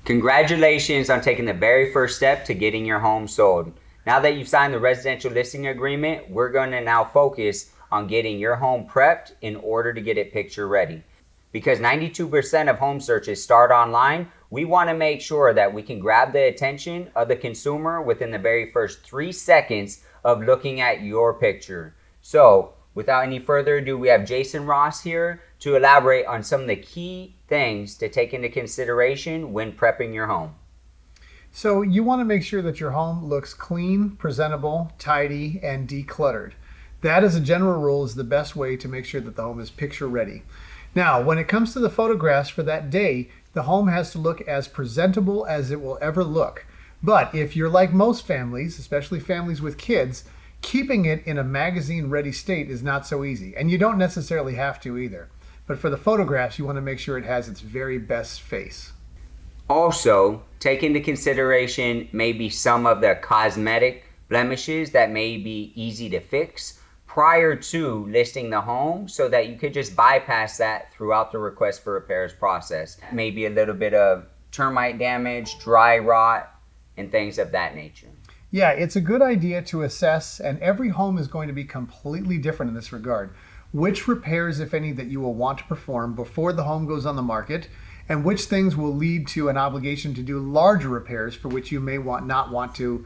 Congratulations on taking the very first step to getting your home sold. Now that you've signed the residential listing agreement, we're going to now focus on getting your home prepped in order to get it picture ready. Because 92% of home searches start online, we want to make sure that we can grab the attention of the consumer within the very first 3 seconds of looking at your picture. So, without any further ado, we have Jason Ross here to elaborate on some of the key things to take into consideration when prepping your home. So you want to make sure that your home looks clean, presentable, tidy, and decluttered. That, as a general rule, is the best way to make sure that the home is picture ready. Now, when it comes to the photographs for that day, the home has to look as presentable as it will ever look. But if you're like most families, especially families with kids, keeping it in a magazine-ready state is not so easy. And you don't necessarily have to either. But for the photographs, you want to make sure it has its very best face. Also, take into consideration maybe some of the cosmetic blemishes that may be easy to fix prior to listing the home, so that you could just bypass that throughout the request for repairs process. Maybe a little bit of termite damage, dry rot, and things of that nature. Yeah, it's a good idea to assess, and every home is going to be completely different in this regard, which repairs, if any, that you will want to perform before the home goes on the market, and which things will lead to an obligation to do larger repairs for which you may not want to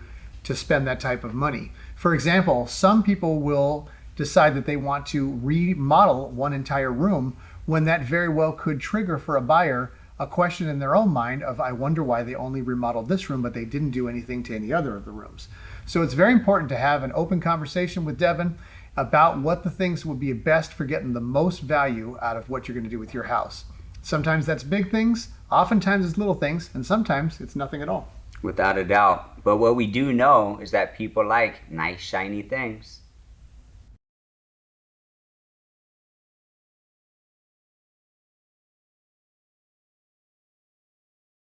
spend that type of money. For example, some people will decide that they want to remodel one entire room when that very well could trigger for a buyer a question in their own mind of, I wonder why they only remodeled this room but they didn't do anything to any other of the rooms. So it's very important to have an open conversation with Devin about what the things would be best for getting the most value out of what you're going to do with your house. Sometimes that's big things, oftentimes it's little things, and sometimes it's nothing at all. Without a doubt. But what we do know is that people like nice, shiny things.